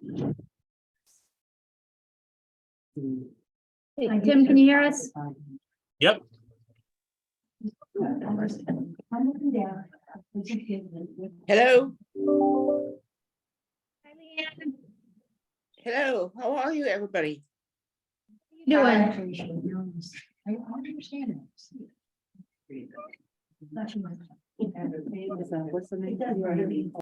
Hey, Tim, can you hear us? Yep. Hello, Hi, Leanne. hello, how are you, everybody? How you doing? I understand. What's the name?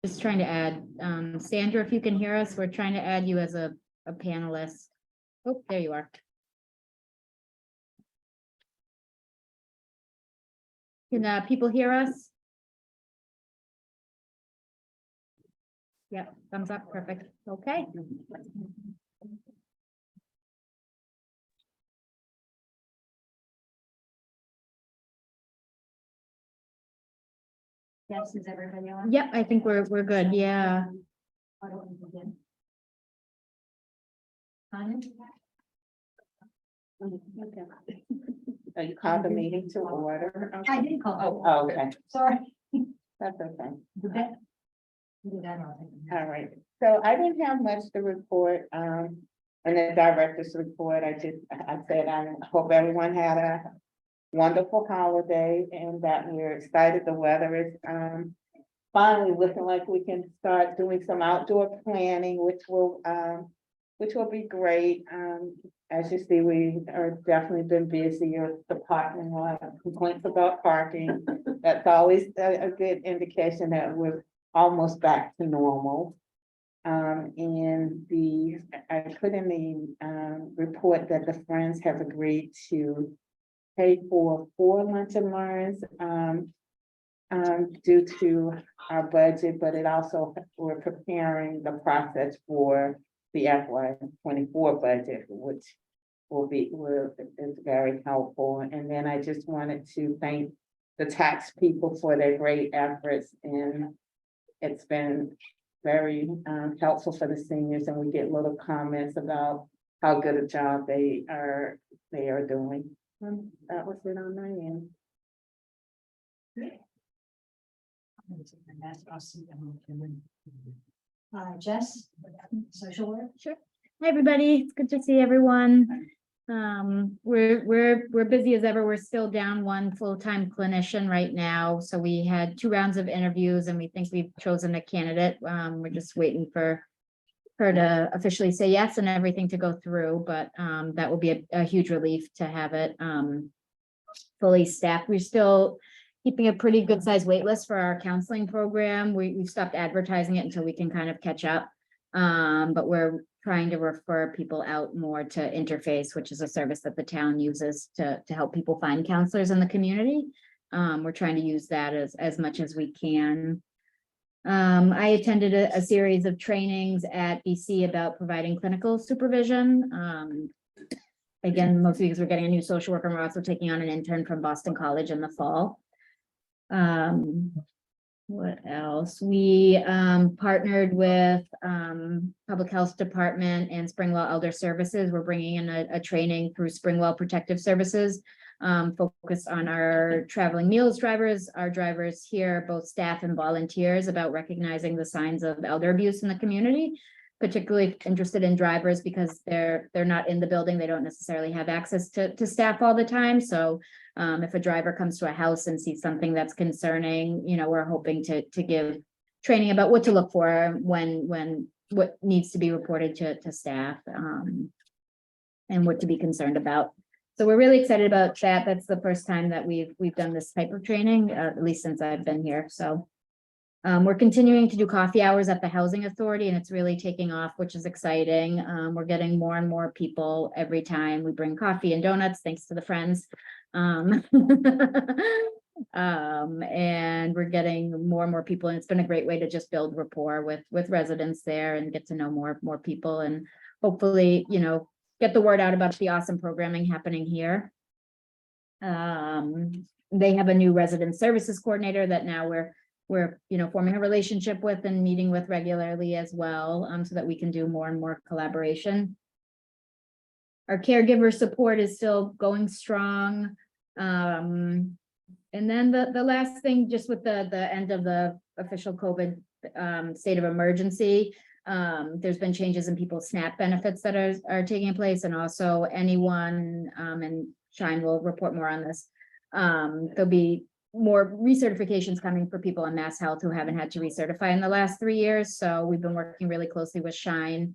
Just trying to add, Sandra, if you can hear us, we're trying to add you as a panelist. Oh, there you are. Can people hear us? Yeah, thumbs up, perfect, okay. Yes, is everybody on? Yep, I think we're good, yeah. Why don't we begin? On? Okay. You called the meeting to order? I didn't call. Oh, okay, Sorry. that's okay. Did that? Did that all? All right, so I didn't have much to report, in the director's report. I said, I hope everyone had a wonderful holiday and that we're excited. The weather is, finally looking like we can start doing some outdoor planning, which will be great. As you see, we are definitely been busy with the parking lot, complaints about parking. That's always a good indication that we're almost back to normal. I put in the report that the Friends have agreed to pay for 4 lunch and learns due to our budget, but it also, we're preparing the process for the FY24 budget, which is very helpful. And then I just wanted to thank the tax people for their great efforts, and it's been very helpful for the seniors, and we get little comments about how good a job they are doing. That was it on my end. Jess, social work? Sure. Hi, everybody. It's good to see everyone. We're busy as ever. We're still down 1 full-time clinician right now. So we had 2 rounds of interviews and we think we've chosen a candidate. We're just waiting for her to officially say yes and everything to go through, but that will be a huge relief to have it fully staffed. We're still keeping a pretty good sized wait list for our counseling program. We've stopped advertising it until we can kind of catch up. But we're trying to refer people out more to Interface, which is a service that the town uses to help people find counselors in the community. We're trying to use that as much as we can. I attended a series of trainings at BC about providing clinical supervision. Again, mostly because we're getting a new social worker. We're also taking on an intern from Boston College in the fall. What else? We partnered with Public Health Department and Springwell Elder Services. We're bringing in a training through Springwell Protective Services, focused on our traveling meals drivers, our drivers here, both staff and volunteers, about recognizing the signs of elder abuse in the community. Particularly interested in drivers because they're not in the building. They don't necessarily have access to staff all the time. So if a driver comes to a house and sees something that's concerning, you know, we're hoping to give training about what to look for when what needs to be reported to staff and what to be concerned about. So we're really excited about that. That's the first time that we've done this type of training, at least since I've been here. So we're continuing to do coffee hours at the Housing Authority, and it's really taking off, which is exciting. We're getting more and more people every time we bring coffee and donuts, thanks to the Friends. And we're getting more and more people, and it's been a great way to just build rapport with residents there and get to know more people, and hopefully, you know, get the word out about the awesome programming happening here. They have a new resident services coordinator that now we're forming a relationship with and meeting with regularly as well, so that we can do more and more collaboration. Our caregiver support is still going strong. And then the last thing, just with the end of the official COVID state of emergency, there's been changes in people's SNAP benefits that are taking place, and also anyone, and Shine will report more on this. There'll be more recertifications coming for people in Mass Health who haven't had to recertify in the last 3 years. So we've been working really closely with Shine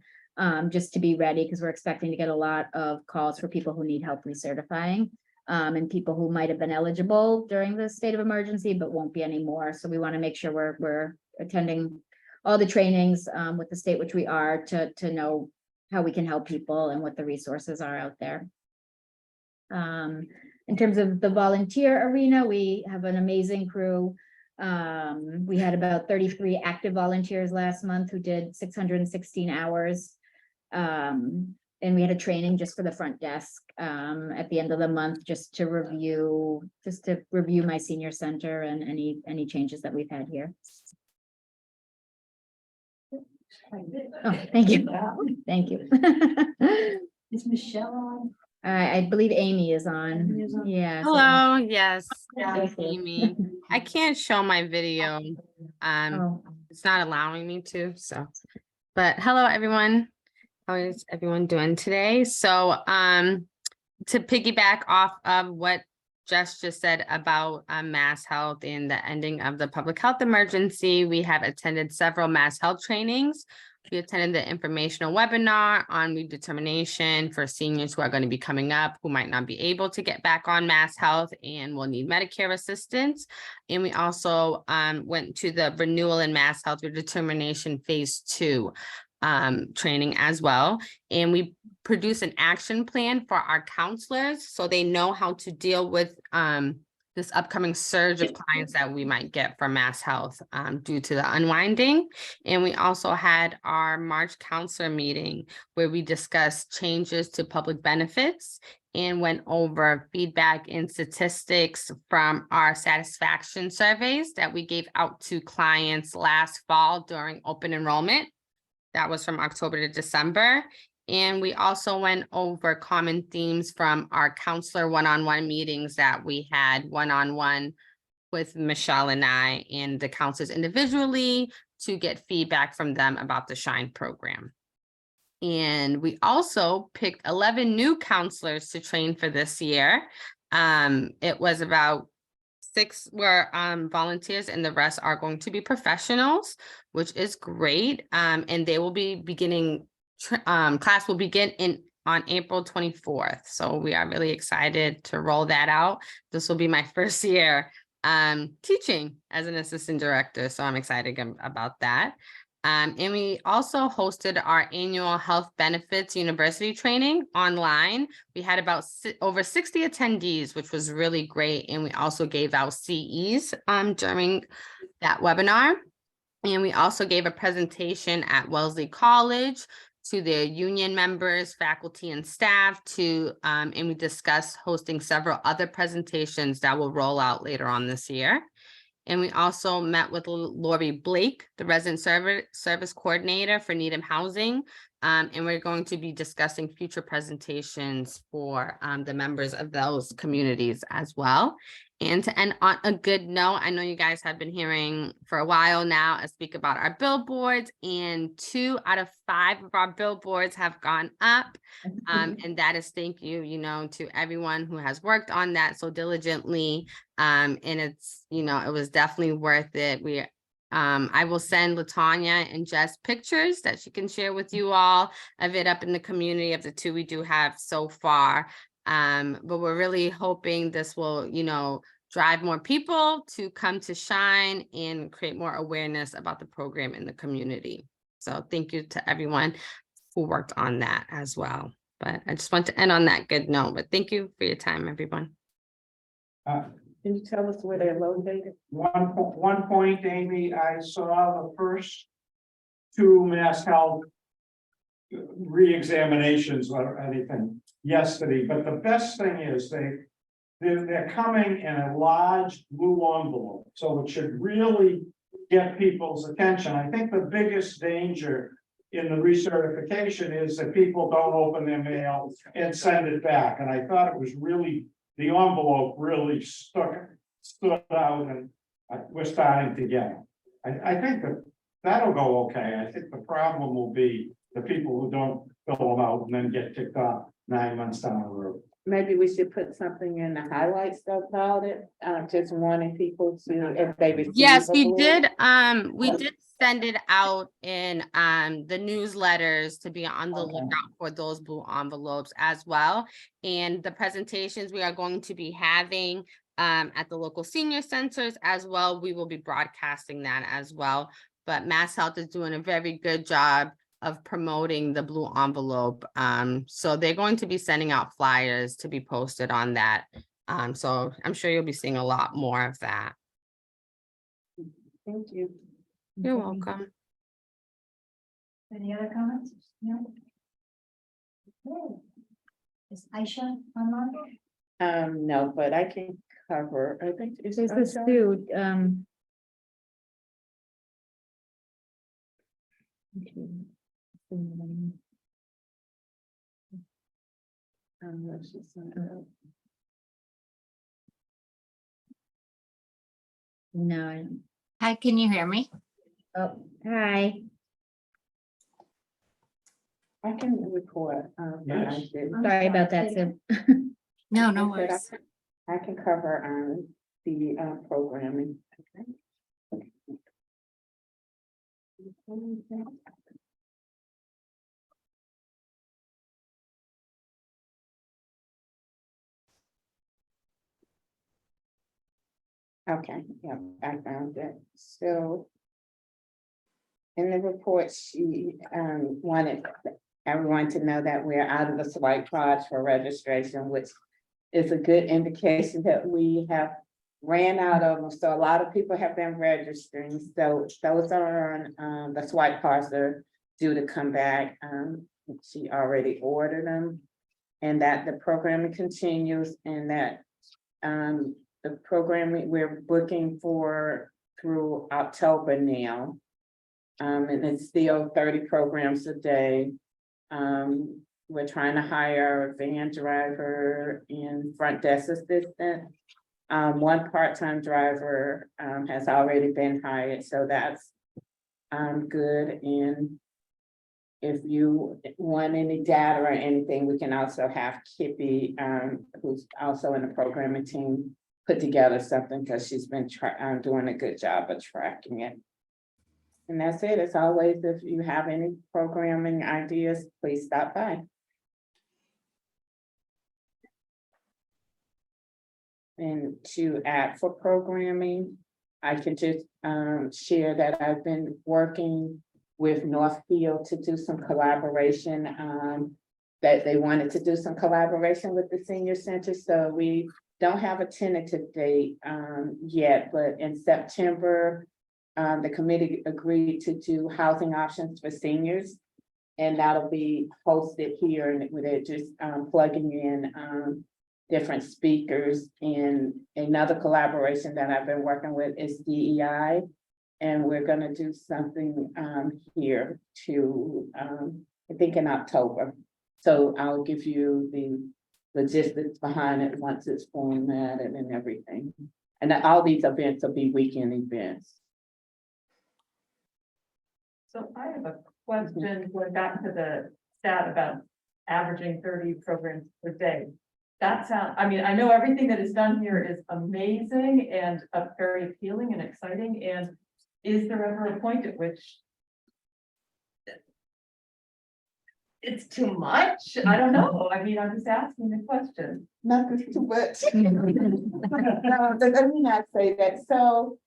just to be ready, because we're expecting to get a lot of calls for people who need help recertifying and people who might have been eligible during the state of emergency but won't be anymore. So we want to make sure we're attending all the trainings with the state, which we are, to know how we can help people and what the resources are out there. In terms of the volunteer arena, we have an amazing crew. We had about 33 active volunteers last month who did 616 hours. And we had a training just for the front desk at the end of the month, just to review my senior center and any changes that we've had here. Oh, thank you. Thank you. Is Michelle on? I believe Amy is on. Amy is on. Yeah. so- Hello, yes, Yeah. I'm Amy. I can't show my video. Oh, It's not allowing me to, so. But hello, everyone. How is everyone doing today? So, to piggyback off of what Jess just said about Mass Health and the ending of the public health emergency, we have attended several Mass Health trainings. We attended the informational webinar on redetermination for seniors who are going to be coming up, who might not be able to get back on Mass Health and will need Medicare assistance. And we also went to the renewal in Mass Health redetermination phase 2 training as well. And we produce an action plan for our counselors so they know how to deal with this upcoming surge of clients that we might get from Mass Health due to the unwinding. And we also had our March counselor meeting where we discussed changes to public benefits and went over feedback and statistics from our satisfaction surveys that we gave out to clients last fall during open enrollment. That was from October to December. And we also went over common themes from our counselor one-on-one meetings that we had one-on-one with Michelle and I and the counselors individually to get feedback from them about the SHINE program. And we also picked 11 new counselors to train for this year. It was about 6 were volunteers and the rest are going to be professionals, which is great. And they will be beginning, class will begin on April 24th. So we are really excited to roll that out. This will be my first year teaching as an assistant director. So I'm excited about that. And we also hosted our annual health benefits university training online. We had about over 60 attendees, which was really great. And we also gave out CEs during that webinar. And we also gave a presentation at Wellesley College to their union members, faculty, and staff and we discussed hosting several other presentations that will roll out later on this year. And we also met with Lori Blake, the resident service coordinator for Needham Housing. And we're going to be discussing future presentations for the members of those communities as well. And to end on a good note, I know you guys have been hearing for a while now us speak about our billboards, and 2 out of 5 of our billboards have gone up. And that is thank you, to everyone who has worked on that so diligently. And it's, it was definitely worth it. I will send LaTanya and Jess pictures that she can share with you all of it up in the community of the 2 we do have so far. But we're really hoping this will, drive more people to come to SHINE and create more awareness about the program in the community. So thank you to everyone who worked on that as well. But I just want to end on that good note, but thank you for your time, everyone. Can you tell us where they're located? One point, Amy, I saw the first 2 Mass Health re-examinations or anything yesterday, but the best thing is they're coming in a large blue envelope, so it should really get people's attention. I think the biggest danger in the recertification is that people don't open their mail and send it back, and I thought it was really, the envelope really stood out, and we're starting to get it. I think that'll go okay. I think the problem will be the people who don't fill them out and then get kicked off 9 months down the road. Maybe we should put something in the highlights about it, just wanting people to, if they receive. Yes, a we blue- did. We did send it out in the newsletters to be on the Okay. lookout for those blue envelopes as well. And the presentations we are going to be having at the local senior centers as well, we will be broadcasting that as well but Mass Health is doing a very good job of promoting the blue envelope. So they're going to be sending out flyers to be posted on that. So I'm sure you'll be seeing a lot more of that. Thank you. You're welcome. Any other comments? No? Okay. Is Aisha online? No, but I can cover, I think. is There's this Aisha? food, She's not. no, I don't- Hi, can you hear me? oh, hi. I can record. but I Yes. did- Sorry about that, Sue. No, no I said worries. I can cover, the, programming. Okay, yeah, I found it, so. In the report, she, wanted everyone to know that we're out of the swipe cards for registration, which is a good indication that we have ran out of them, so a lot of people have been registering, so those are on, the swipe cards are due to come back, she already ordered them. And that the programming continues and that, the programming we're booking for through October now. And it's still 30 programs a day. We're trying to hire a van driver and front desk assistant. One part-time driver has already been hired, so that's good. And if you want any data or anything, we can also have Kippy, who's also in the programming team, put together something because she's been doing a good job of tracking it. And that's it. As always, if you have any programming ideas, please stop by. And to add for programming, I can just share that I've been working with Northfield to do some collaboration. That they wanted to do some collaboration with the senior center, so we don't have a tentative date yet, but in September, the committee agreed to do housing options for seniors. And that'll be hosted here, and they're just plugging in different speakers. And another collaboration that I've been working with is DEI. And we're gonna do something here to, I think in October. So I'll give you the logistics behind it once it's formatted and everything. And all these events will be weekend events. So I have a question, going back to the stat about averaging 30 programs per day. That sounds, I mean, I know everything that is done here is amazing and very appealing and exciting, and is there ever a point at which it's too much? I don't know. I mean, I'm just asking the question. Nothing's too much. No, let me not say that. So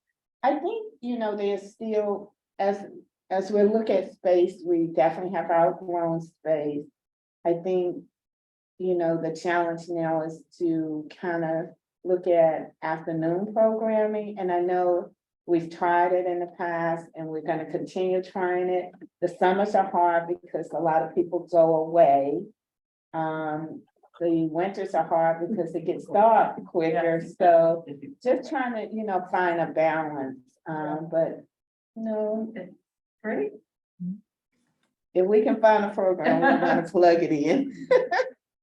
I think, there's still, as we look at space, we definitely have outgrown space. I think, the challenge now is to kind of look at afternoon programming. And I know we've tried it in the past and we're going to continue trying it. The summers are hard because a lot of people go away. The winters are hard because it gets dark quicker. So just trying to, find a balance. But no, Great. if we can find a program, we're gonna plug it in.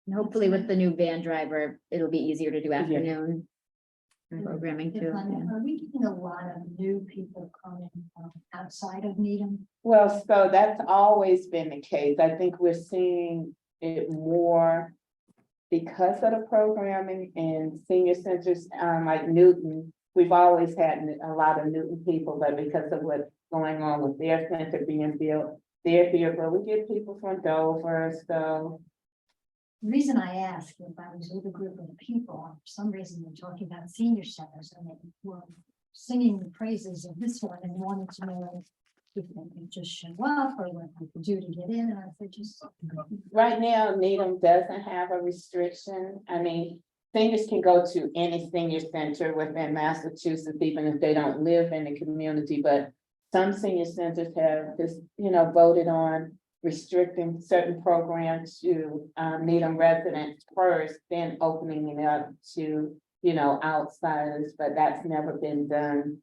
And hopefully with the new van driver, it'll be easier to do afternoon programming too. Are we getting a lot of new people coming outside of Needham? Well, so that's always been the case. I think we're seeing it more because of the programming and senior centers, like Newton. We've always had a lot of Newton people, but because of what's going on with their center being built, they're here, but we get people from Dover, so. The reason I ask, if I was with a group of people, for some reason they're talking about senior centers and they were singing the praises of this one and wanted to know if they can just show up or what people do to get in, or if they just. Right now, Needham doesn't have a restriction. I mean, seniors can go to any senior center within Massachusetts, even if they don't live in the community, but some senior centers have just, voted on restricting certain programs to Needham residents first, then opening it up to, outsiders, but that's never been done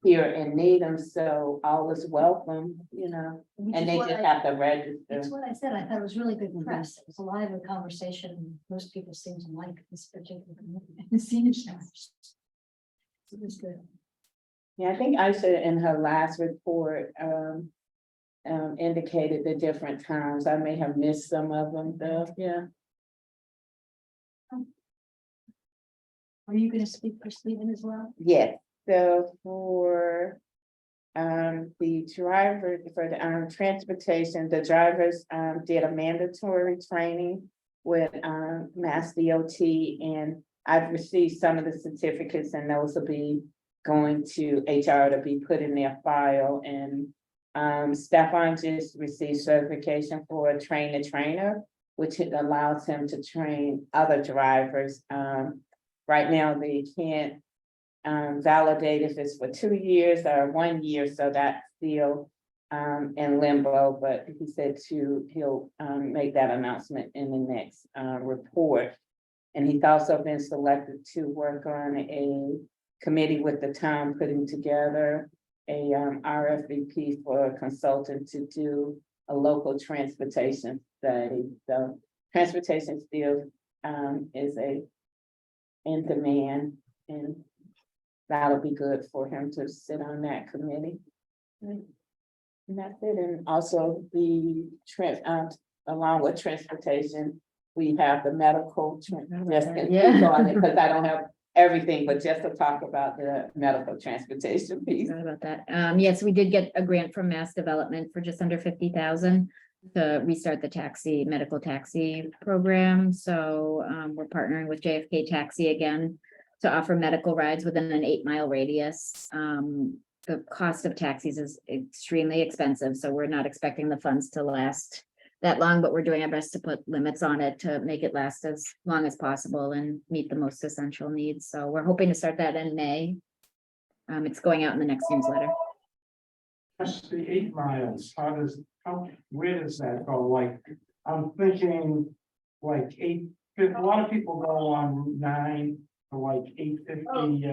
here in Needham, so all is welcome, Which and is they what just I- have to register. That's what I said. I thought it was really good Mhm. press. It was a lively conversation. Most people seem to like this particular senior centers. It was good. Yeah, I think Aisha in her last report, indicated the different times. I may have missed some of them though, yeah. Are you gonna speak for Stephen as well? Yes, so for the driver, for the transportation, the drivers did a mandatory training with Mass DOT, and I've received some of the certificates, and those will be going to HR to be put in their file. And Stefan just received certification for a trainer, which it allows him to train other drivers. Right now, they can't validate if it's for 2 years or 1 year, so that's still in limbo, but he said he'll make that announcement in the next report. And he's also been selected to work on a committee with the town, putting together a RFP for a consultant to do a local transportation study. So transportation still is in demand, and that'll be good for him to sit on that committee. And that's it. And also along with transportation, we have the medical. Yeah. Because I don't have everything, but just to talk about the medical transportation piece. Sorry about that. Yes, we did get a grant from Mass Development for just under 50,000 to restart the medical taxi program. So we're partnering with JFK Taxi again to offer medical rides within an 8-mile radius. The cost of taxis is extremely expensive, so we're not expecting the funds to last that long, but we're doing our best to put limits on it to make it last as long as possible and meet the most essential needs. So we're hoping to start that in May. It's going out in the next newsletter. Just the 8 miles, where does that go? Like, I'm thinking like a lot of people go on Route 9 for like 850,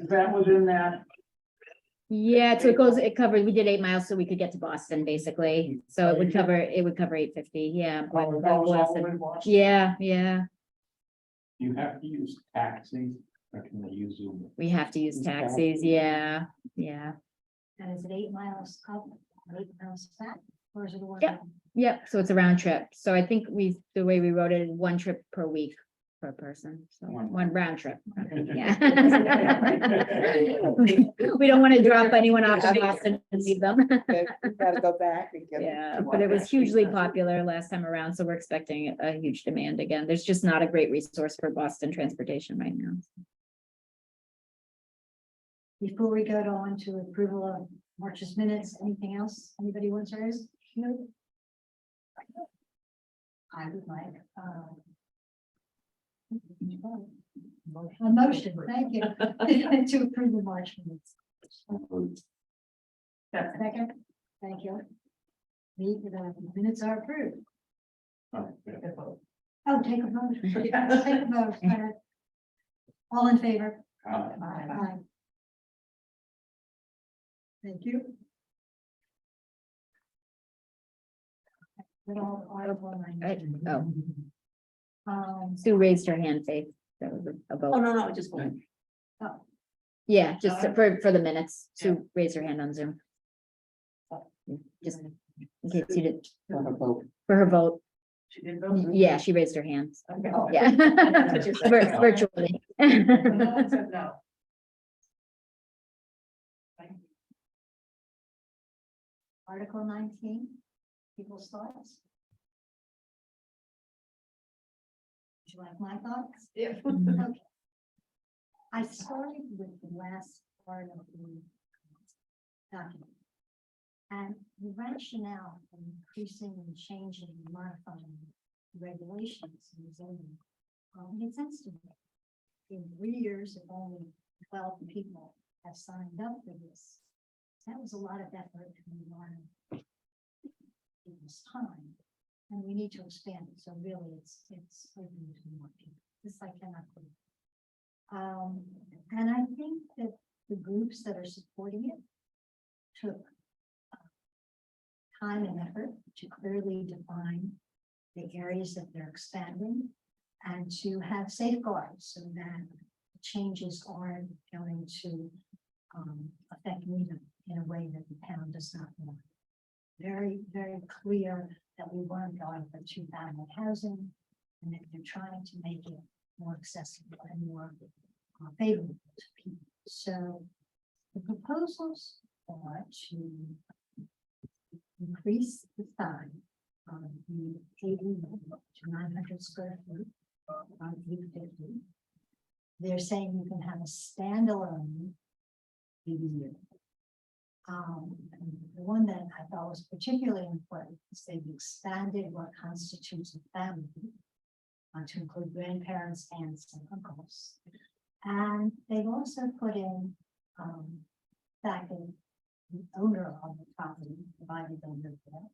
is that within that? Yeah, so it covered, we did 8 miles so we could get to Boston, basically. So it would cover 850, yeah. Oh, it Go goes all the Boston. way to Boston? Yeah, yeah, You have to use taxis, or can they use Uber? we have to use Use taxis, yeah, yeah. And is it 8 miles up, 8 miles back, or is it a one? Yeah. Yep, so it's a round trip. So I think the way we wrote it, 1 trip per week per person, so one round trip. Yeah. We don't want to drop anyone off in Boston and leave them. You gotta go back and get. Yeah, but it was hugely popular last time around, so we're expecting a huge demand again. There's just not a great resource for Boston transportation right now. Before we go on to approval of March's minutes, anything else anybody wants to raise? No. I would like, a motion, thank you, to approve the March minutes. Second, thank you. The minutes are approved. Oh, yeah. Oh, take a vote. Take a vote. All in favor? Uh, Aye. Thank you. Right, oh, Um, Sue raised her hand, Faith. That was a vote. no, just one. oh, Yeah, just for the minutes. Sue raised her hand on Zoom. Just in case you did, For her vote. for her vote. She did vote. Yeah, she raised her hand. Okay. Yeah. That's what you said. Virtually. No one said no. Article 19, people's thoughts. Would you like my thoughts? Yeah. Okay. I started with the last part of the document. And the rationale for increasing and changing and modifying regulations and zoning, made sense to me. In 3 years, if only 12 people have signed up for this, that was a lot of effort and a lot of it was time, and we need to expand it, so really it's open to more people, this I cannot believe. And I think that the groups that are supporting it took time and effort to clearly define the areas that they're expanding and to have safeguards so that changes aren't going to affect Needham in a way that the town does not want. Very, very clear that we weren't going for two-family housing and that they're trying to make it more accessible and more favorable to people. So the proposals are to increase the size of the 80 to 900 square feet on 850. They're saying you can have a standalone ADU. And the one that I thought was particularly important is they've expanded what constitutes a family to include grandparents, aunts, and uncles. And they've also put in fact that the owner of the property, provided they live there,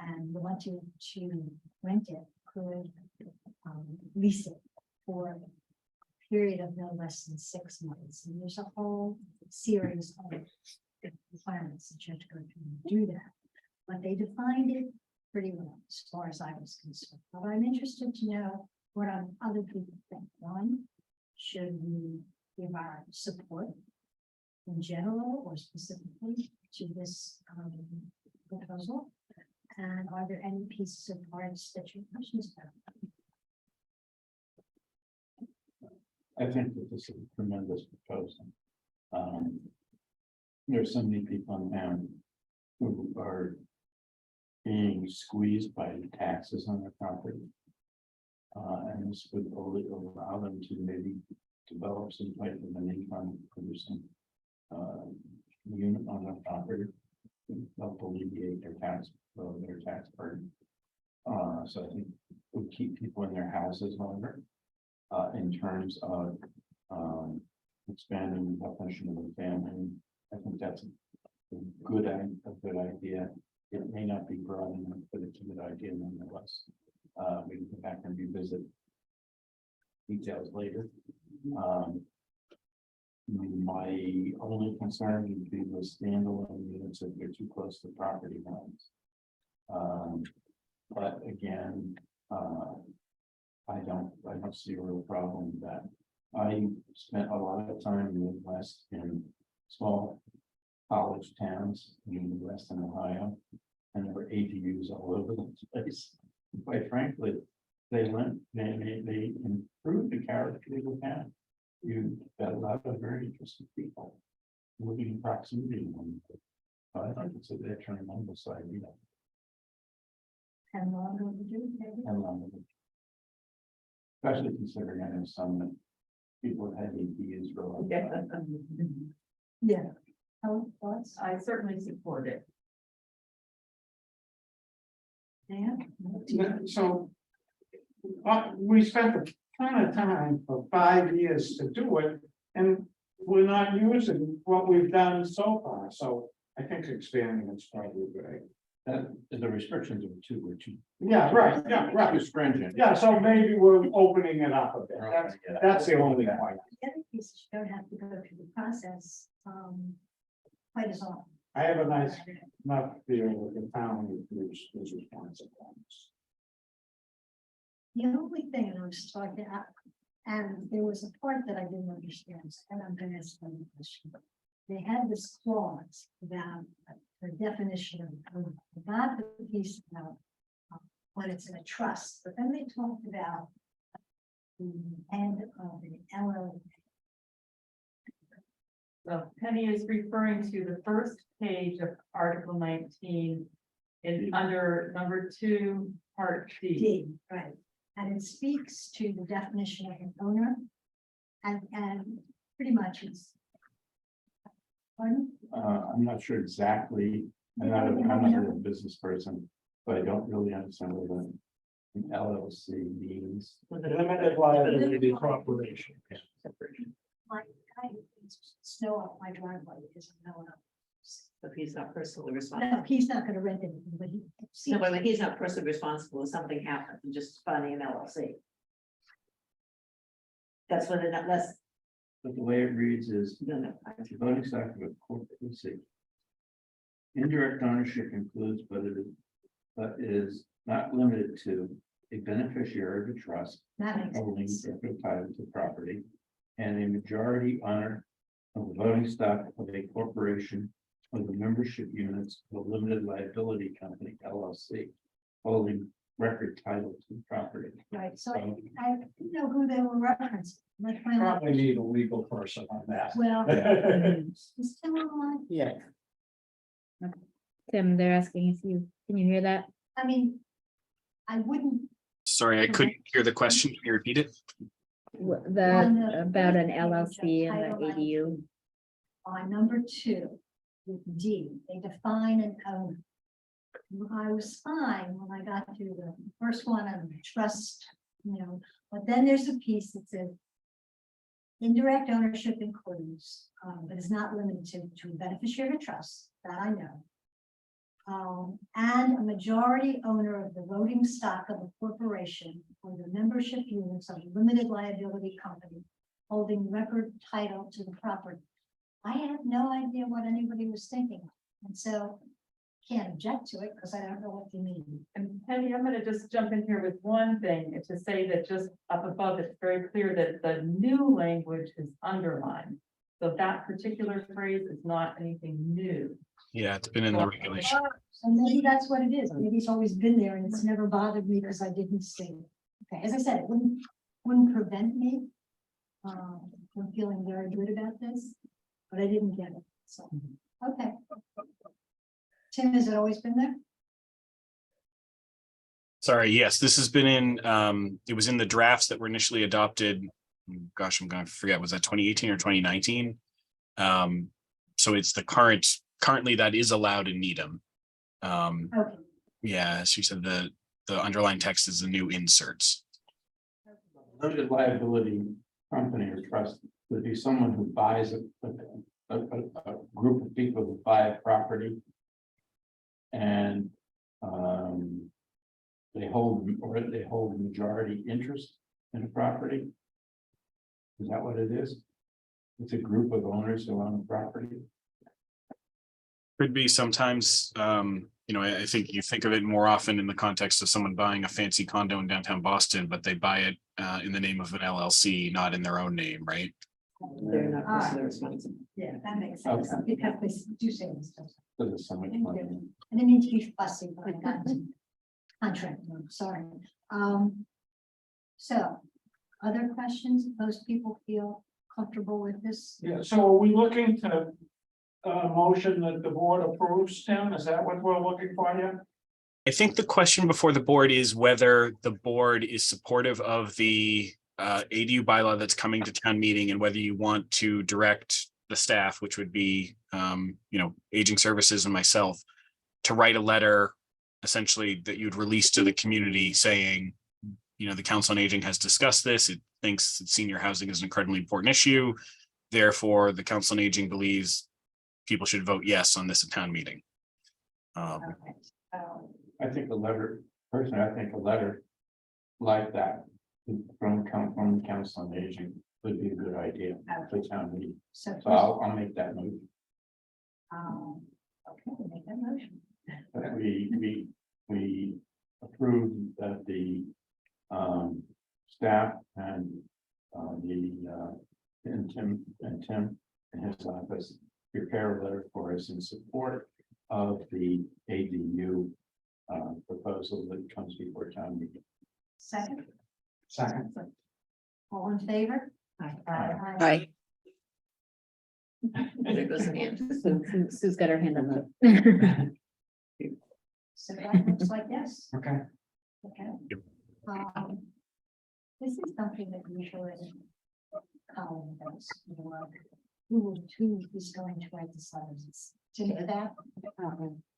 and wanted to rent it, could lease it for a period of no less than 6 months. And there's a whole series of requirements that you have to go through to do that. But they defined it pretty well as far as I was concerned. But I'm interested to know what other people think. One, should we give our support in general or specifically to this proposal? And are there any pieces of parts that you're questions about? I think that this is a tremendous proposal. There's so many people in town who are being squeezed by the taxes on their property. And this would only allow them to maybe develop some type of an income producing unit on their property. Help alleviate their tax burden. So I think it would keep people in their houses longer. In terms of expanding the definition of a family, I think that's a good idea. It may not be broad enough, but it's a good idea nonetheless. We can come back and revisit details later. My only concern would be the standalone units if they're too close to property lines. But again, I don't see a real problem with that. I spent a lot of time in the Midwest in small college towns in the Western Ohio, and there were ADUs all over the place. Quite frankly, they improved the character of the town. You got a lot of very interesting people living in proximity to one another. I think it's a tremendous idea. And longer to do, maybe? And especially considering I know some that people have had ADUs for a long time. Yeah. Oh, thoughts? I certainly support it. Dan? So we spent a ton of time for 5 years to do it, and we're not using what we've done so far. So I think expanding is probably great. The restrictions were too. Yeah, right, yeah, Too right. stringent. Yeah, so maybe we're opening it up a bit. That's the only point. The other piece is you don't have to go through the process quite as often. I have a nice enough feel with the town who's responsible. The only thing, and I was talking about, and there was a part that I didn't understand, and I'm gonna ask them the question. They had this clause about the definition of, not the piece about when it's in a trust, but then they talked about the end of the LLC. So Penny is referring to the first page of Article 19 in under number 2, Part D. D, right, and it speaks to the definition of an owner. And pretty much it's Pardon? I'm not sure exactly, I'm not a business person, but I don't really understand what an LLC means. Limited liability corporation. My guy needs snow off my driveway because I'm not. But he's not personally No, responsible. he's not gonna rent anything, but he. No, but he's not personally responsible if something happened, and just finding an LLC. That's what it, that's, But the way it reads is no, no. the voting stock of a corporation. Indirect ownership includes, but is not limited to a beneficiary of a trust That makes holding sense. separate title to property. And a majority owner of the voting stock of a corporation or the membership units of a limited liability company LLC. Holding record title to the property. Right, so I didn't know who they were referencing. Let's find out. Probably need a legal person on that. Well, is Tim online? Yeah. Tim, they're asking if can you hear that? I mean, I wouldn't. Sorry, I couldn't hear the question. Can you repeat it? On The, the about an page LLC of and the title ADU. On number 2, with D, they define an owner. I was fine when I got to the first one on the trust, but then there's a piece that says. Indirect ownership includes, but is not limited to a beneficiary of a trust, that I know. And a majority owner of the voting stock of a corporation or the membership units of a limited liability company holding record title to the property. I have no idea what anybody was thinking, and so can't object to it because I don't know what you mean. And Penny, I'm gonna just jump in here with one thing, and to say that just up above, it's very clear that the new language is underlined. So that particular phrase is not anything new. Yeah, it's been in the regulation. So maybe that's what it is. Maybe it's always been there and it's never bothered me because I didn't see it. Okay, as I said, it wouldn't prevent me from feeling very good about this, but I didn't get it. So, okay. Tim, has it always been there? Sorry, yes, this has been in, it was in the drafts that were initially adopted. Gosh, I'm gonna forget, was that 2018 or 2019? So it's the currently that is allowed in Needham. Okay. Yeah, as you said, the underlying text is the new inserts. Limited liability company or trust would be someone who buys a group of people who buy a property. And they hold a majority interest in a property. Is that what it is? It's a group of owners who own the property. Could be sometimes, I think you think of it more often in the context of someone buying a fancy condo in downtown Boston, but they buy it in the name of an LLC, not in their own name, right? They're not personally responsible. Yeah, that makes sense, Okay. because they do say this stuff. Because there's so much Thank money. you. I didn't mean to be fussy, but I got to contract, I'm sorry. So, other questions, most people feel comfortable with this? Yeah, so are we looking to motion that the board approves, Tim? Is that what we're looking for here? I think the question before the board is whether the board is supportive of the ADU bylaw that's coming to town meeting and whether you want to direct the staff, which would be, Aging Services and myself, to write a letter essentially that you'd release to the community saying, the Council on Aging has discussed this. It thinks that senior housing is an incredibly important issue. Therefore, the Council on Aging believes people should vote yes on this at town meeting. Okay. I think a letter like that from the Council on Aging would be a good idea for town meeting. So, So I'll make that move. okay, make that motion. That we approve that the staff and Tim and his office prepare a letter for us in support of the ADU proposal that comes before town meeting. Second, Second. all in favor? Aye. There goes an hand. Sue's got her hand on the. So that looks like yes. Okay. Okay. Yep. This is something that usually Colin does. who is going to write the letters? Tim staff?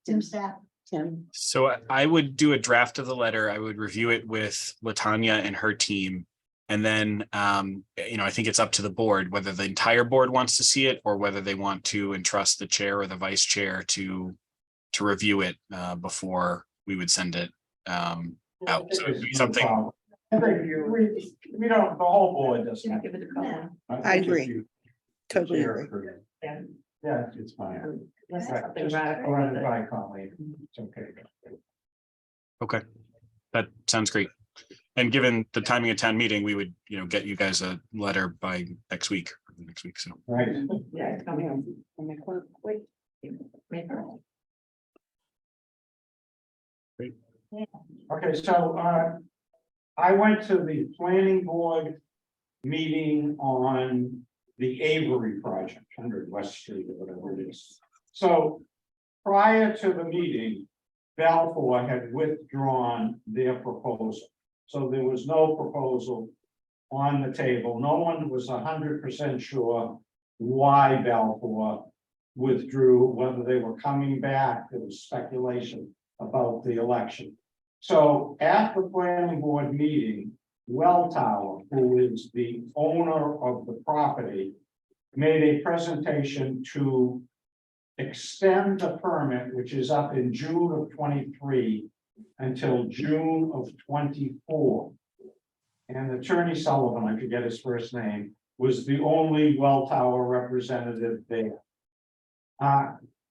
Tim staff? Tim, So I would do a draft of the letter. I would review it with Latanya and her team. And then, I think it's up to the board, whether the entire board wants to see it or whether they want to entrust the chair or the vice chair to review it before we would send it out. So it'd be something. I think we don't, the whole board doesn't. Give it a call. I agree. Totally agree. Yeah. Yeah. It's fine. Unless Right, something just radical run with it it. by Colleen. It's okay. Okay, that sounds great. And given the timing of town meeting, we would, get you guys a letter by next week. So. Right. Yeah, it's coming on. Wait. Okay, so I went to the planning board meeting on the Avery project, 100 West Street or whatever it is. So prior to the meeting, Balfour had withdrawn their proposal. So there was no proposal on the table. No one was 100% sure why Balfour withdrew, whether they were coming back. There was speculation about the election. So at the planning board meeting, Welltower, who is the owner of the property, made a presentation to extend the permit, which is up in June of 23 until June of 24. And Attorney Sullivan, I forget his first name, was the only Welltower representative there.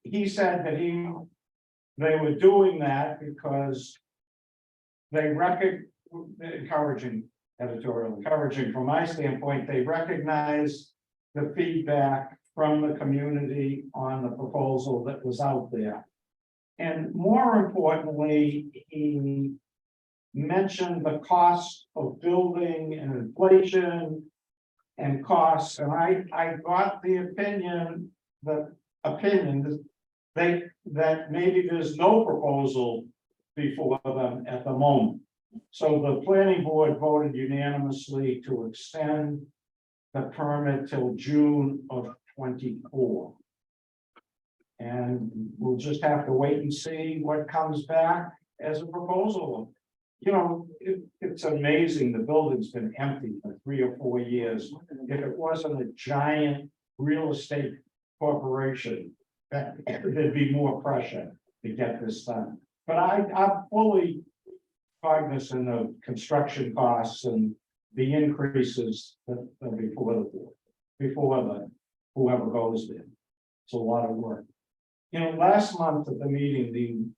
He said that they were doing that because they encouraging from my standpoint, they recognize the feedback from the community on the proposal that was out there. And more importantly, he mentioned the cost of building and inflation and costs, and I got the opinion that maybe there's no proposal before them at the moment. So the planning board voted unanimously to extend the permit till June of 24. And we'll just have to wait and see what comes back as a proposal. It's amazing, the building's been empty for 3 or 4 years. If it wasn't a giant real estate corporation, there'd be more pressure to get this done. But I'm fully cognizant of construction costs and the increases that before whoever goes there. It's a lot of work. Last month at the meeting,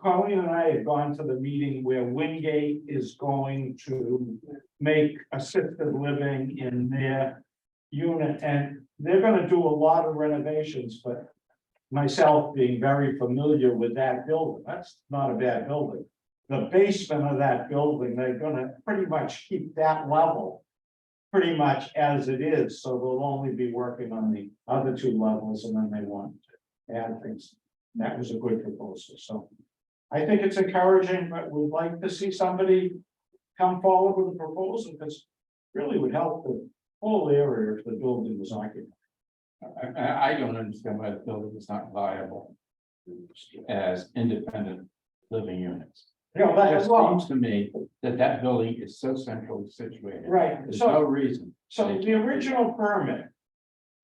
Colleen and I had gone to the meeting where Wingate is going to make assisted living in their unit, and they're going to do a lot of renovations, but myself being very familiar with that building, that's not a bad building. The basement of that building, they're going to pretty much keep that level pretty much as it is, so they'll only be working on the other 2 levels, and then they want to add things. That was a good proposal, so I think it's encouraging, but we'd like to see somebody come forward with a proposal, because really would help the whole area if the building was occupied. I don't understand why the building is not viable as independent living units. It just seems to me that building is so centrally situated. Right, There's no reason. So the original permit,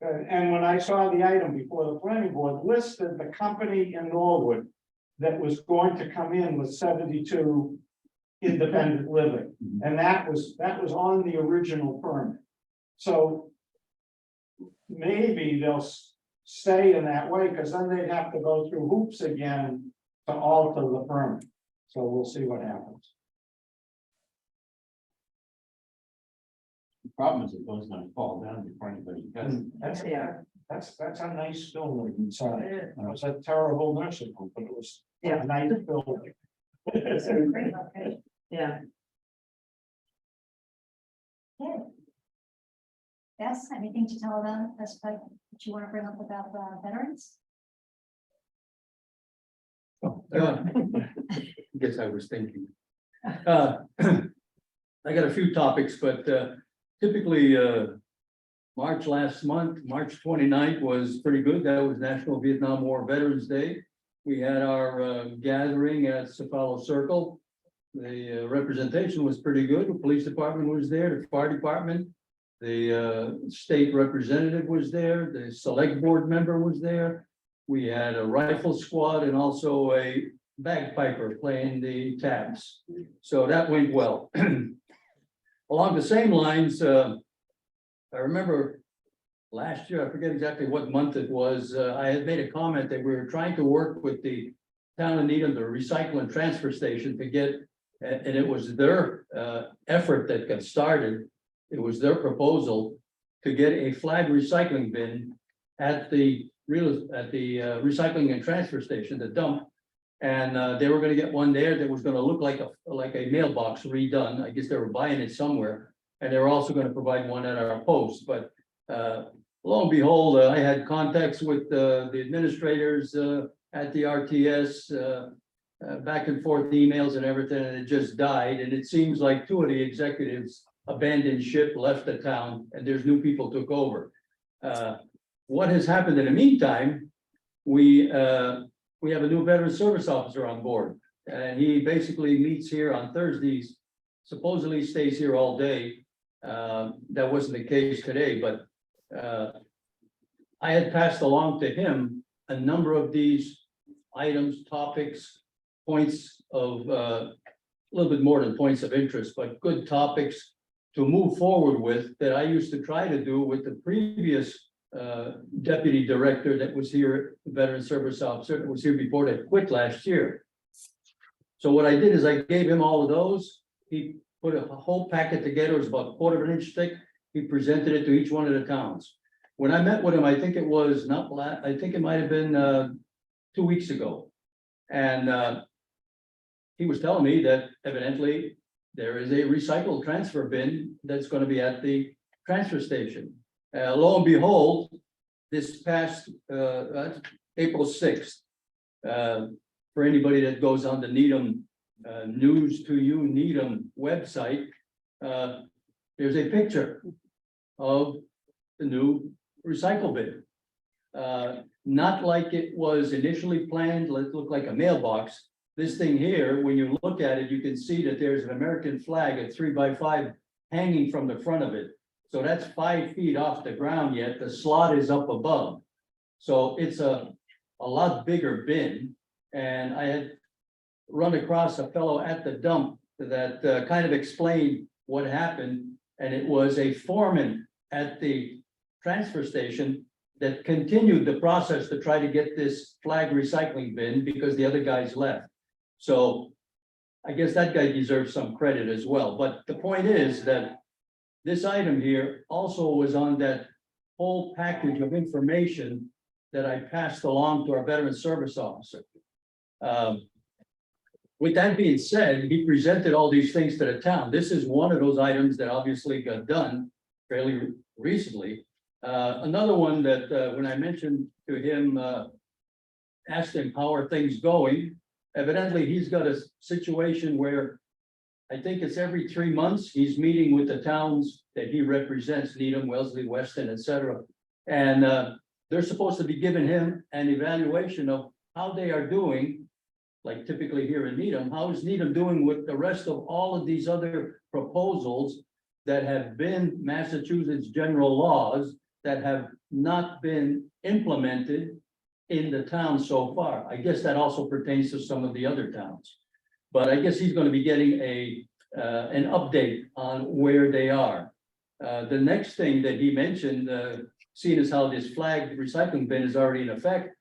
and when I saw the item before the planning board, listed the company in Norwood that was going to come in with 72 independent living, and that was on the original permit. So maybe they'll stay in that way, because then they'd have to go through hoops again to alter the permit. So we'll see what happens. The problem is it goes going to fall down before anybody does it. That's a nice building inside. It was a terrible nursing home, but it was Yeah. a nice building. Yeah. Okay. Yes, anything to tell about us, what you want to bring up about veterans? Guess I was thinking. I got a few topics, but typically March last month, March 29th was pretty good. That was National Vietnam War Veterans Day. We had our gathering at Cefalo Circle. The representation was pretty good. The police department was there, the fire department. The state representative was there, the select board member was there. We had a rifle squad and also a bagpiper playing the taps. So that went well. Along the same lines, I remember last year, I forget exactly what month it was, I had made a comment that we were trying to work with the town of Needham, the recycle and transfer station to get, and it was their effort that got started. It was their proposal to get a flag recycling bin at the recycling and transfer station, the dump. And they were gonna get one there that was gonna look like a mailbox redone. I guess they were buying it somewhere. And they were also gonna provide one at our post, but lo and behold, I had contacts with the administrators at the RTS, back and forth emails and everything, and it just died. And it seems like two of the executives abandoned ship, left the town, and there's new people took over. What has happened in the meantime? We have a new veteran service officer on board, and he basically meets here on Thursdays. Supposedly stays here all day. That wasn't the case today, but I had passed along to him a number of these items, topics, points of a little bit more than points of interest, but good topics to move forward with that I used to try to do with the previous deputy director that was here, the veteran service officer that was here before, that quit last year. So what I did is I gave him all of those. He put a whole packet together. It was about a quarter of an inch thick. He presented it to each one of the towns. When I met with him, I think it was I think it might have been 2 weeks ago. And he was telling me that evidently there is a recycle transfer bin that's going to be at the transfer station. Lo and behold, this past April 6th, for anybody that goes on the Needham News to You Needham website, there's a picture of the new recycle bin. Not like it was initially planned, it looked like a mailbox. This thing here, when you look at it, you can see that there's an American flag at 3x5 hanging from the front of it. So that's 5 feet off the ground yet. The slot is up above. So it's a lot bigger bin. And I had run across a fellow at the dump that kind of explained what happened. And it was a foreman at the transfer station that continued the process to try to get this flag recycling bin because the other guys left. So I guess that guy deserves some credit as well. But the point is that this item here also was on that whole package of information that I passed along to our veteran service officer. With that being said, he presented all these things to the town. This is one of those items that obviously got done fairly recently. Another one that when I mentioned to him, asked him, how are things going? Evidently, he's got a situation where I think it's every 3 months, he's meeting with the towns that he represents, Needham, Wellesley, Weston, etc. And they're supposed to be giving him an evaluation of how they are doing, like typically here in Needham. How is Needham doing with the rest of all of these other proposals that have been Massachusetts general laws that have not been implemented in the town so far? I guess that also pertains to some of the other towns. But I guess he's going to be getting an update on where they are. The next thing that he mentioned, seeing as how this flag recycling bin is already in effect,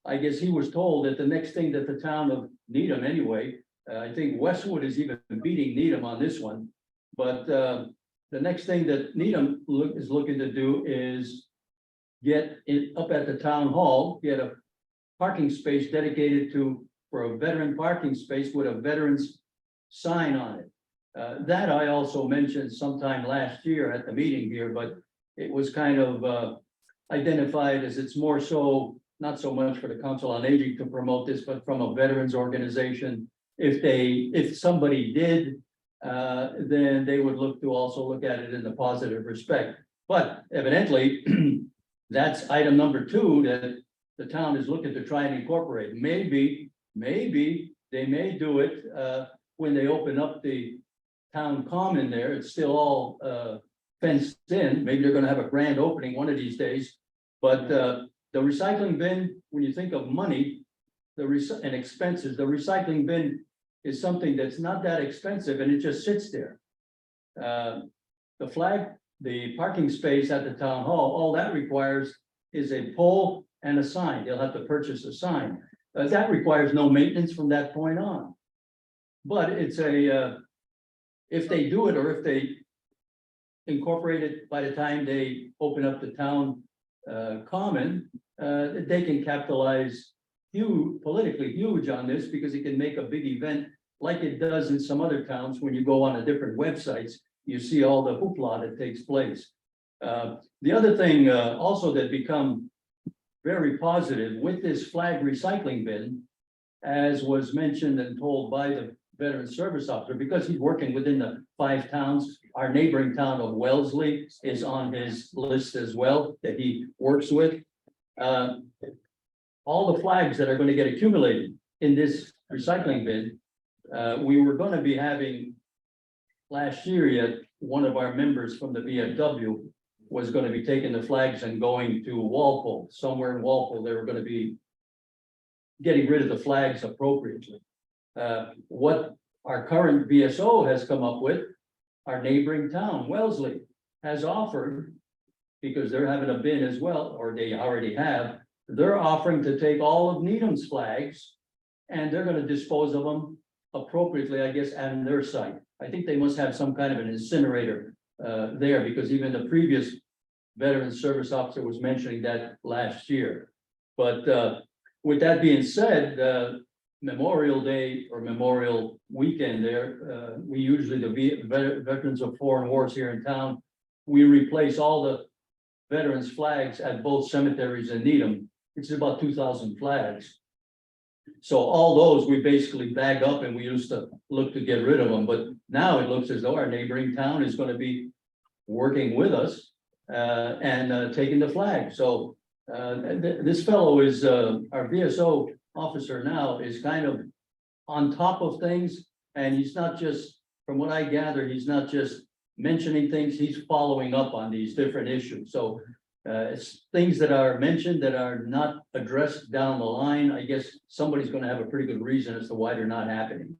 I guess he was told that the next thing that the town of Needham anyway, I think Westwood is even beating Needham on this one. But the next thing that Needham is looking to do is get it up at the town hall, get a parking space dedicated for a veteran parking space with a veterans sign on it. That I also mentioned sometime last year at the meeting here, but it was kind of identified as it's more so, not so much for the Council on Aging to promote this, but from a veterans organization. If somebody did, then they would look at it in a positive respect. But evidently, that's item number 2 that the town is looking to try and incorporate. Maybe they may do it when they open up the town common there. It's still all fenced in. Maybe they're gonna have a grand opening one of these days. But the recycling bin, when you think of money, and expenses, the recycling bin is something that's not that expensive and it just sits there. The parking space at the town hall, all that requires is a pole and a sign. They'll have to purchase a sign. That requires no maintenance from that point on. But it's if they do it, or if they incorporate it by the time they open up the town common, they can capitalize politically huge on this, because it can make a big event like it does in some other towns. When you go on a different websites, you see all the hoopla that takes place. The other thing also that become very positive with this flag recycling bin, as was mentioned and told by the veteran service officer, because he's working within the 5 towns, our neighboring town of Wellesley is on his list as well, that he works with. All the flags that are going to get accumulated in this recycling bin, we were going to be having last year, yet one of our members from the VFW was going to be taking the flags and going to Walpole. Somewhere in Walpole, they were going to be getting rid of the flags appropriately. What our current VSO has come up with, our neighboring town, Wellesley, has offered, because they're having a bin as well, or they already have, they're offering to take all of Needham's flags and they're going to dispose of them appropriately, I guess, on their site. I think they must have some kind of an incinerator there, because even the previous veteran service officer was mentioning that last year. But with that being said, Memorial Day or Memorial Weekend there, we usually, the veterans of foreign wars here in town, we replace all the veterans flags at both cemeteries in Needham. It's about 2,000 flags. So all those we basically bag up, and we used to look to get rid of them, but now it looks as though our neighboring town is going to be working with us and taking the flag. So this fellow is our VSO officer now, is kind of on top of things, and he's not just, from what I gather, he's not just mentioning things, he's following up on these different issues. So it's things that are mentioned that are not addressed down the line. I guess somebody's going to have a pretty good reason as to why they're not happening.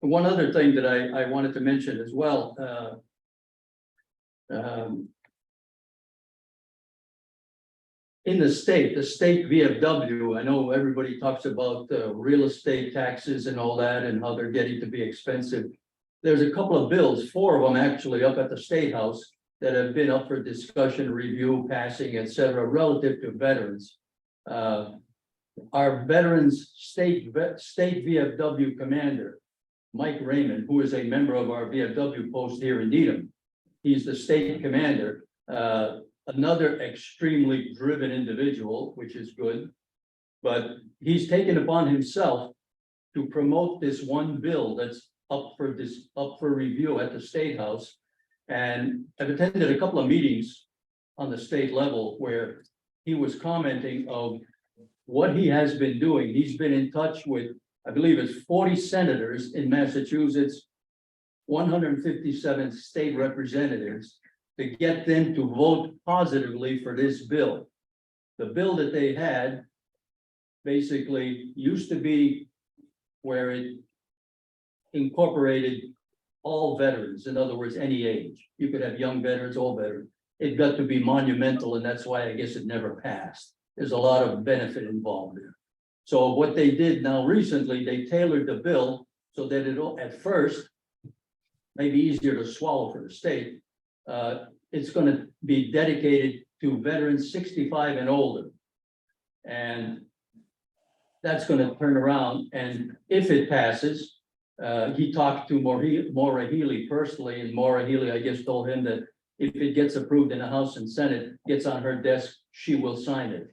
One other thing that I wanted to mention as well. In the state VFW, I know everybody talks about real estate taxes and all that, and how they're getting to be expensive. There's a couple of bills, 4 of them actually, up at the State House that have been up for discussion, review, passing, etc., relative to veterans. Our veterans state VFW commander, Mike Raymond, who is a member of our VFW post here in Needham, he's the state commander. Another extremely driven individual, which is good, but he's taken upon himself to promote this one bill that's up for review at the State House. And I've attended a couple of meetings on the state level where he was commenting of what he has been doing. He's been in touch with, I believe it's 40 senators in Massachusetts, 157 state representatives, to get them to vote positively for this bill. The bill that they had basically used to be where it incorporated all veterans, in other words, any age. You could have young veterans, old veterans. It got to be monumental, and that's why I guess it never passed. There's a lot of benefit involved there. So what they did now recently, they tailored the bill so that it'll, at first, maybe easier to swallow for the state. It's going to be dedicated to veterans 65 and older. And that's going to turn around, and if it passes, he talked to Maura Healey personally, and Maura Healey, I guess, told him that if it gets approved in the House and Senate, gets on her desk, she will sign it.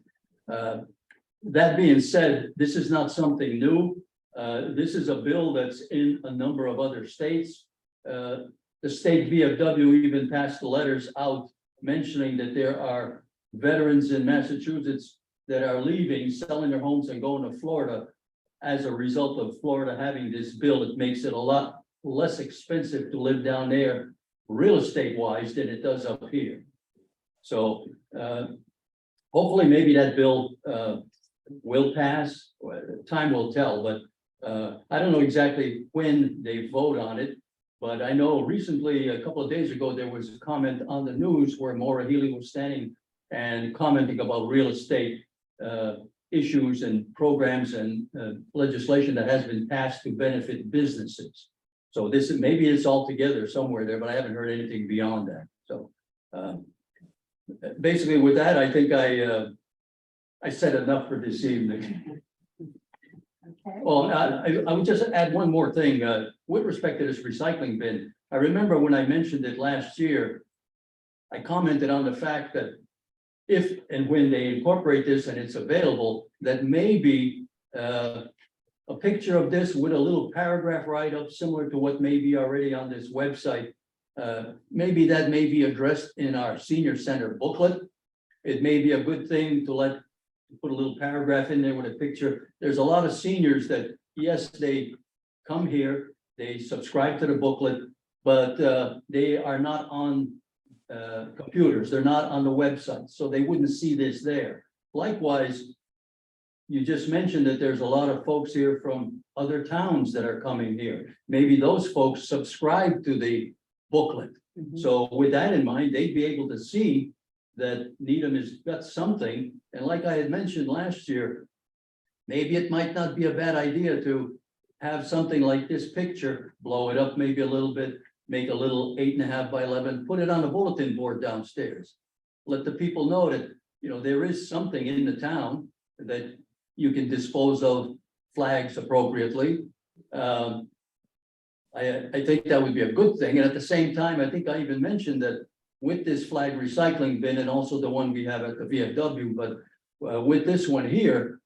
That being said, this is not something new. This is a bill that's in a number of other states. The state VFW even passed the letters out mentioning that there are veterans in Massachusetts that are leaving, selling their homes and going to Florida. As a result of Florida having this bill, it makes it a lot less expensive to live down there, real estate wise, than it does up here. So hopefully maybe that bill will pass. Time will tell, but I don't know exactly when they vote on it. But I know recently, a couple of days ago, there was a comment on the news where Maura Healy was standing and commenting about real estate issues and programs and legislation that has been passed to benefit businesses. So this is, maybe it's all together somewhere there, but I haven't heard anything beyond that. So basically with that, I think I said enough for this evening. Okay. Well, I would just add one more thing, with respect to this recycling bin. I remember when I mentioned it last year, I commented on the fact that if and when they incorporate this and it's available, that maybe a picture of this with a little paragraph write-up similar to what may be already on this website. Maybe that may be addressed in our senior center booklet. It may be a good thing to put a little paragraph in there with a picture. There's a lot of seniors that, yes, they come here, they subscribe to the booklet, but they are not on computers, they're not on the website, so they wouldn't see this there. Likewise, you just mentioned that there's a lot of folks here from other towns that are coming here. Maybe those folks subscribe to the booklet. So with that in mind, they'd be able to see that Needham has got something. And like I had mentioned last year, maybe it might not be a bad idea to have something like this picture, blow it up maybe a little bit, make a little 8.5 by 11, put it on a bulletin board downstairs. Let the people know that, you know, there is something in the town that you can dispose of flags appropriately. I think that would be a good thing. And at the same time, I think I even mentioned that with this flag recycling bin and also the one we have at the VFW, but with this one here,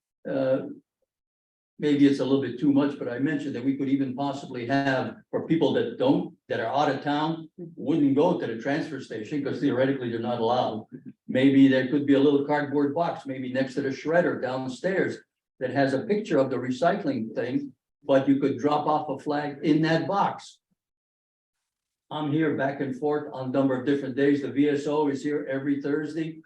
maybe it's a little bit too much, but I mentioned that we could even possibly have for people that are out of town, wouldn't go to the transfer station because theoretically they're not allowed. Maybe there could be a little cardboard box, maybe next to the shredder downstairs that has a picture of the recycling thing, but you could drop off a flag in that box. I'm here back and forth on a number of different days. The VSO is here every Thursday.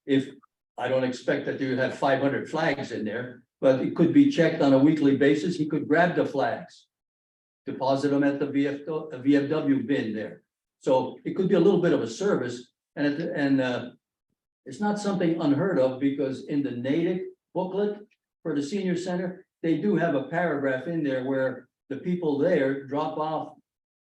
If I don't expect that you have 500 flags in there, but it could be checked on a weekly basis. He could grab the flags, deposit them at the VFW bin there. So it could be a little bit of a service, and it's not something unheard of because in the Natick booklet for the senior center, they do have a paragraph in there where the people there drop off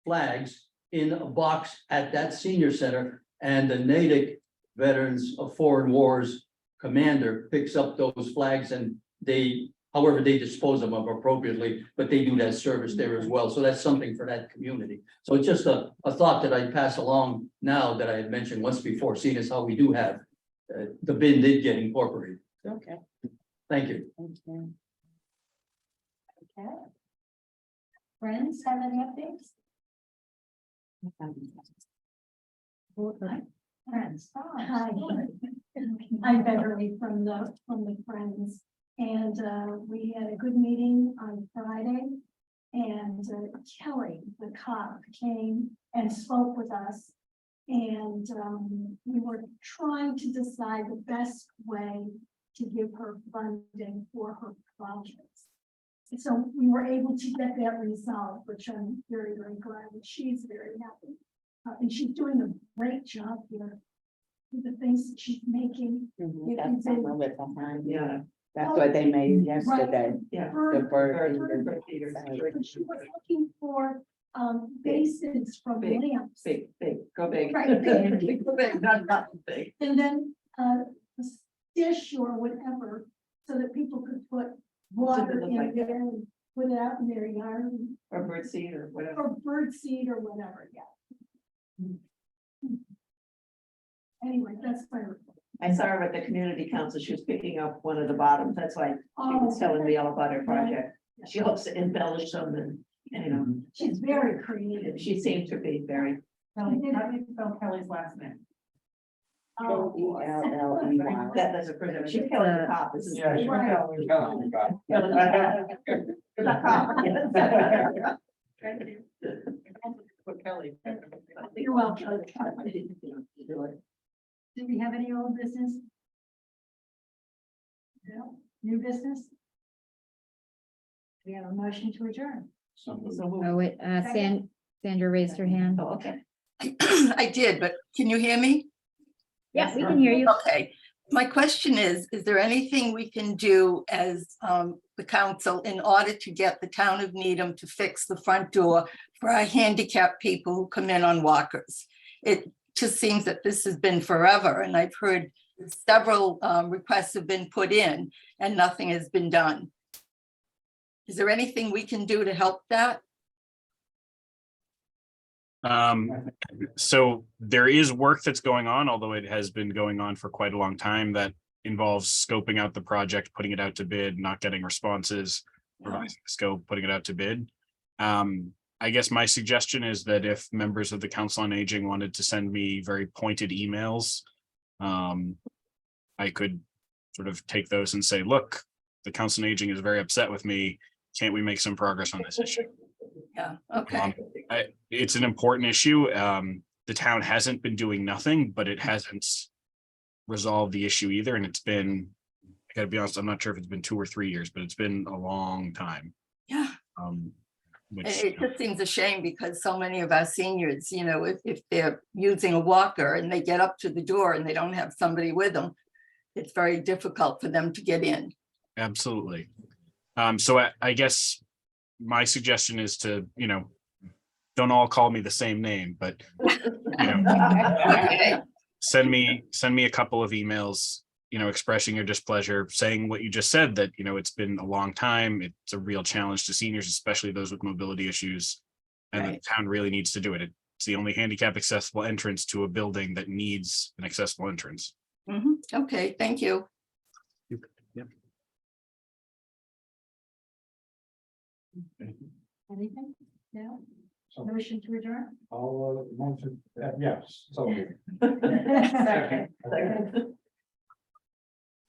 flags in a box at that senior center, and the Natick Veterans of Foreign Wars commander picks up those flags and however they dispose of them appropriately, but they do that service there as well. So that's something for that community. So it's just a thought that I'd pass along now that I had mentioned once before, seeing as how we do have the bin did get incorporated. Okay. Thank you. Okay. Okay. Friends, have any updates? Friends. Hi. I'm Beverly from the Friends. And we had a good meeting on Friday. And Kelly, the cop, came and spoke with us. And we were trying to decide the best way to give her funding for her projects. So we were able to get that resolved, which I'm very, very glad, and she's very happy. And she's doing a great job here with the things that she's making. That's some of it behind. Yeah. That's what they made yesterday. Yeah. The bird. Bird feeders. But she was looking for bases from Big. lamps. Big, go big. Right, big. Go big, not big. And then a dish or whatever, so that people could put water look in like there that. and put it out in their yard, Or bird seed or whatever. or bird seed or whatever, yeah. Anyway, that's my report. I saw her at the community council. She was picking up one of the bottoms. That's why she was telling me all about her project. She hopes to embellish them and, you know, She's very creative. she seems to be very. How do you spell Kelly's last name? Kelley. That's a pretty, she's Kelly the cop, this is. Yeah, she Kelly the cop. Kelly. You're welcome. Do we have any old business? No, new business? We have a motion to adjourn. Oh, wait, Sandra raised her hand. Oh, okay. I did, but can you hear me? Yeah, we can hear you. Okay, my question is there anything we can do as the council in order to get the town of Needham to fix the front door for our handicapped people who come in on walkers? It just seems that this has been forever, and I've heard several requests have been put in and nothing has been done. Is there anything we can do to help that? So there is work that's going on, although it has been going on for quite a long time, that involves scoping out the project, putting it out to bid, not getting responses, revising the scope, putting it out to bid. I guess my suggestion is that if members of the Council on Aging wanted to send me very pointed emails, I could sort of take those and say, look, the Council on Aging is very upset with me. Can't we make some progress on this issue? Yeah, okay. It's an important issue. The town hasn't been doing nothing, but it hasn't resolved the issue either. And it's been, I gotta be honest, I'm not sure if it's been 2 or 3 years, but it's been a long time. Yeah. Which, It just seems a shame because so many of our seniors, you know, if they're using a walker and they get up to the door and they don't have somebody with them, it's very difficult for them to get in. absolutely. So I guess my suggestion is to, don't all call me the same name, but Okay. send me a couple of emails, expressing your displeasure, saying what you just said, that, it's been a long time. It's a real challenge to seniors, especially those with mobility issues. And the Right. town really needs to do it. It's the only handicap accessible entrance to a building that needs an accessible entrance. Mhm. Okay, thank you. Anything? No? So Motion to adjourn? I'll, motion, yes, so. Second.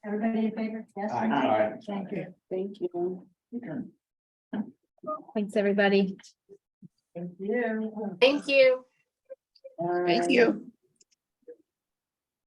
Everybody in favor? Yes? Aye. Thank you. Thank you. Thanks, everybody. Thank you. Thank you. Thank you.